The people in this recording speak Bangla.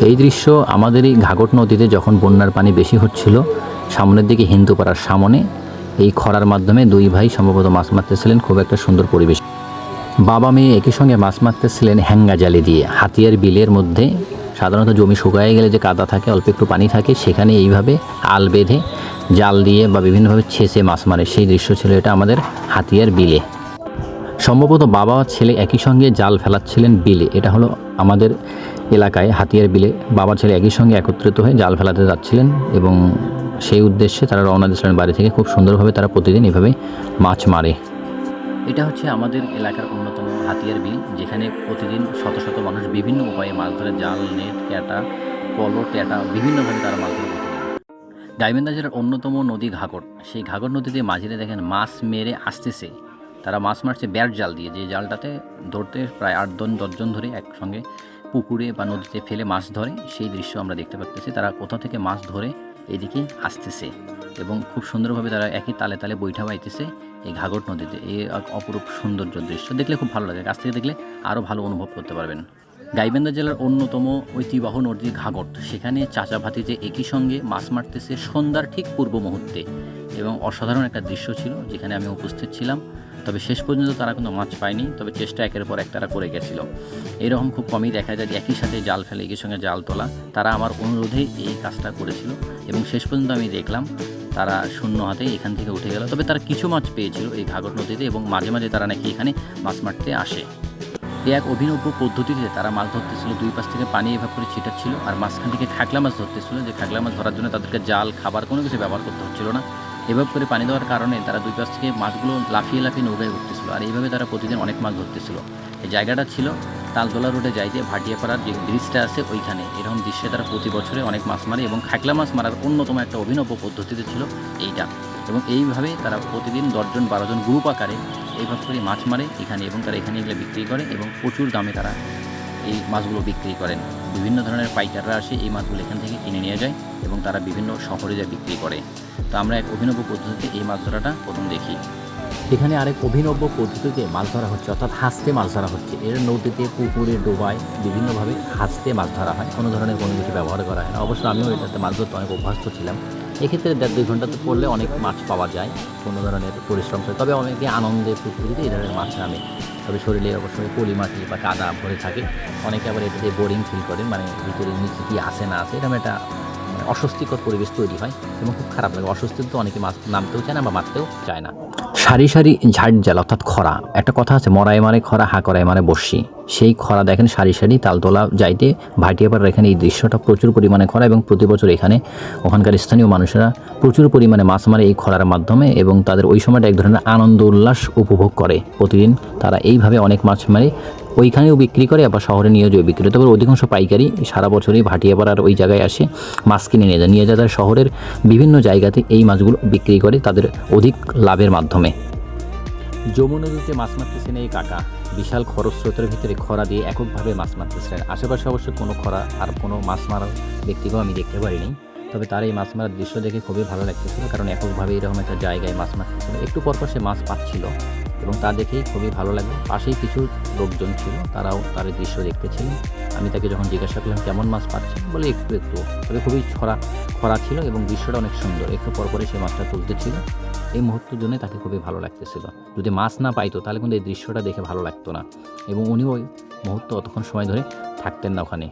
এই দৃশ্য আমাদের এই ঘাঘট নদীতে যখন বন্যার পানি বেশি হচ্ছিল, সামনের দিকে হিন্দুপাড়ার সামনে এই খরার মাধ্যমে দুই ভাই সম্ভবত মাছ মারতেছিলেন। খুব একটা সুন্দর পরিবেশ। বাবা মেয়ে একই সঙ্গে মাছ মারতেছিলেন হ্যাঙ্গা জালি দিয়ে। হাতিয়ার বিলের মধ্যে সাধারণত জমি শুকায় গেলে যে কাদা থাকে, অল্প একটু পানি থাকে, সেখানে এইভাবে আল বেঁধে জাল দিয়ে বা বিভিন্নভাবে ছেঁচে মাছ মারে। সেই দৃশ্য ছিল এটা আমাদের হাতিয়ার বিলে। সম্ভবত বাবা ছেলে একই সঙ্গে জাল ফেলাচ্ছিলেন বিলে। এটা হলো আমাদের এলাকায় হাতিয়ার বিলে বাবা ছেলে একই সঙ্গে একত্রিত হয়ে জাল ফেলাতে যাচ্ছিলেন এবং সেই উদ্দেশ্যে তারা রওনা দিয়েছিলেন বাড়ি থেকে। খুব সুন্দরভাবে তারা প্রতিদিন এভাবে মাছ মারে। এটা হচ্ছে আমাদের এলাকার অন্যতম হাতিয়ার বিল, যেখানে প্রতিদিন শত শত মানুষ বিভিন্ন উপায়ে মাছ ধরে। জাল, নেট, ক্যাটা, পলো, ট্যাটা বিভিন্নভাবে তারা মাছ ধরে প্রতিদিন। গাইবান্ধা জেলার অন্যতম নদী ঘাঘট। সেই ঘাঘট নদীতে মাঝিরা দেখেন মাছ মেরে আসতেছে। তারা মাছ মারছে ব্যাট জাল দিয়ে, যে জালটাতে ধরতে প্রায় 8-10 জন ধরে একসঙ্গে পুকুরে বা নদীতে ফেলে মাছ ধরে। সেই দৃশ্য আমরা দেখতে পাচ্ছি। তারা কোথা থেকে মাছ ধরে এদিকে আসতেছে এবং খুব সুন্দরভাবে তারা একই তালে তালে বৈঠা বাইতেছে এই ঘাঘট নদীতে। এই অপরূপ সৌন্দর্য দৃশ্য দেখলে খুব ভালো লাগে। কাছ থেকে দেখলে আরও ভালো অনুভব করতে পারবেন। গাইবান্ধা জেলার অন্যতম ঐতিহ্যবাহ নদী ঘাঘট, সেখানে চাচা ভাতিজে একই সঙ্গে মাছ মারতেছে সন্ধ্যার ঠিক পূর্ব মুহূর্তে এবং অসাধারণ একটা দৃশ্য ছিল, যেখানে আমি উপস্থিত ছিলাম। তবে শেষ পর্যন্ত তারা কোনো মাছ পায়নি, তবে চেষ্টা একের পর এক তারা করে গেছিল। এরকম খুব কমই দেখা যায় যে একই সাথে জাল ফেলে একই সঙ্গে জাল তোলা। তারা আমার অনুরোধেই এই কাজটা করেছিল এবং শেষ পর্যন্ত আমি দেখলাম তারা শূন্য হাতে এখান থেকে উঠে গেল। তবে তারা কিছু মাছ পেয়েছিল এই ঘাঘট নদীতে এবং মাঝে মাঝে তারা নাকি এখানে মাছ মারতে আসে। এই এক অভিনব পদ্ধতিতে তারা মাছ ধরতেছিল। দুই পাশ থেকে পানি এভাবে করে ছিটাচ্ছিল আর মাঝখান থেকে খাগলা মাছ ধরতেছিল, যে খাগলা মাছ ধরার জন্য তাদেরকে জাল, খাবার কোনো কিছু ব্যবহার করতে হচ্ছিল না। এভাবে করে পানি দেওয়ার কারণে তারা দুই পাশ থেকে মাছগুলো লাফিয়ে লাফিয়ে নৌকায় উঠতেছিল আর এইভাবে তারা প্রতিদিন অনেক মাছ ধরতেছিল। এই জায়গাটা ছিল তালতলা রোডে যাইতে ভাটিয়াপাড়ার যে ব্রিজটা আছে ওইখানে। এরকম দৃশ্যে তারা প্রতি বছরে অনেক মাছ মারে এবং খাগলা মাছ মারার অন্যতম একটা অভিনব পদ্ধতিতে ছিল এইটা। এবং এইভাবে তারা প্রতিদিন 10-12 জন গ্রুপ আকারে এইভাবে করে মাছ মারে এখানে এবং তারা এখানে এগুলো বিক্রি করে এবং প্রচুর দামে তারা এই মাছগুলো বিক্রি করেন। বিভিন্ন ধরনের পাইকাররা আসে এই মাছগুলো এখান থেকে কিনে নিয়ে যায় এবং তারা বিভিন্ন শহরে যা বিক্রি করে। তো আমরা এক অভিনব পদ্ধতিতে এই মাছ ধরাটা প্রথম দেখি। এখানে আরেক অভিনব পদ্ধতিতে মাছ ধরা হচ্ছে, অর্থাৎ হাঁসতে মাছ ধরা হচ্ছে। এর নদীতে, পুকুরে, ডোবায় বিভিন্নভাবে হাঁসতে মাছ ধরা হয়, কোনো ধরনের কোনো কিছু ব্যবহার করা হয় না। অবশ্য আমিও এটাতে মাছ ধরতে অনেক অভ্যস্ত ছিলাম। এক্ষেত্রে 1.5-2 ঘন্টাতে পড়লে অনেক মাছ পাওয়া যায়, কোনো ধরনের পরিশ্রম করে। তবে অনেকে আনন্দে পুকুরিতে এই ধরনের মাছ নামে। তবে শরীরে অবশ্যই পলি মাটি বা কাদা ভরে থাকে। অনেকে আবার এটাতে বোরিং ফিল করেন, মানে ভিতরে নিচে কি আসে না আসে এরকম একটা অস্বস্তিকর পরিবেশ তৈরি হয় এবং খুব খারাপ লাগে। অস্বস্তিতে তো অনেকে মাছ নামতেও চায় না বা মারতেও চায় না। সারি সারি ঝাড় জাল, অর্থাৎ খরা। একটা কথা আছে, মরায় মারে খরা, হা করায় মারে বর্ষি। সেই খরা দেখেন সারি সারি তালতলা যাইতে ভাটিয়াপাড়ার এখানে এই দৃশ্যটা প্রচুর পরিমাণে খরা এবং প্রতি বছর এখানে ওখানকার স্থানীয় মানুষেরা প্রচুর পরিমাণে মাছ মারে এই খরার মাধ্যমে এবং তাদের ওই সময়টা এক ধরনের আনন্দ উল্লাস উপভোগ করে। প্রতিদিন তারা এইভাবে অনেক মাছ মারে, ওইখানেও বিক্রি করে আবার শহরে নিয়ে যেয়ে বিক্রি করে। তবে অধিকাংশ পাইকারি সারা বছরই ভাটিয়াপাড়ার ওই জায়গায় আসে মাছ কিনে নিয়ে যায় তারা শহরের বিভিন্ন জায়গাতে এই মাছগুলো বিক্রি করে তাদের অধিক লাভের মাধ্যমে। যমুনা নদীতে মাছ মারতেছেন এই কাকা। বিশাল খরস্রোতের ভিতরে খরা দিয়ে এককভাবে মাছ মারতেছিলেন। আশেপাশে অবশ্য কোনো খরা আর কোনো মাছ মারার ব্যক্তিকেও আমি দেখতে পারিনি। তবে তার এই মাছ মারার দৃশ্য দেখে খুবই ভালো লাগতেছিল, কারণ এককভাবে এরকম একটা জায়গায় মাছ মারতেছিল। একটু পরপর সে মাছ পাচ্ছিল এবং তা দেখেই খুবই ভালো লাগলো। পাশেই কিছু লোকজন ছিল, তারাও তার দৃশ্য দেখতেছিলেন। আমি তাকে যখন জিজ্ঞাসা করলাম কেমন মাছ পাচ্ছেন, বলে একটু একটু। তবে খুবই খরা ছিল এবং দৃশ্যটা অনেক সুন্দর। একটু পরপরই সে মাছটা তুলতেছিল। এই মুহূর্তের জন্য তাকে খুবই ভালো লাগতেছিল। যদি মাছ না পাইতো তাহলে কিন্তু এই দৃশ্যটা দেখে ভালো লাগতো না এবং উনিও ওই মুহূর্ত অতক্ষণ সময় ধরে থাকতেন না ওখানে।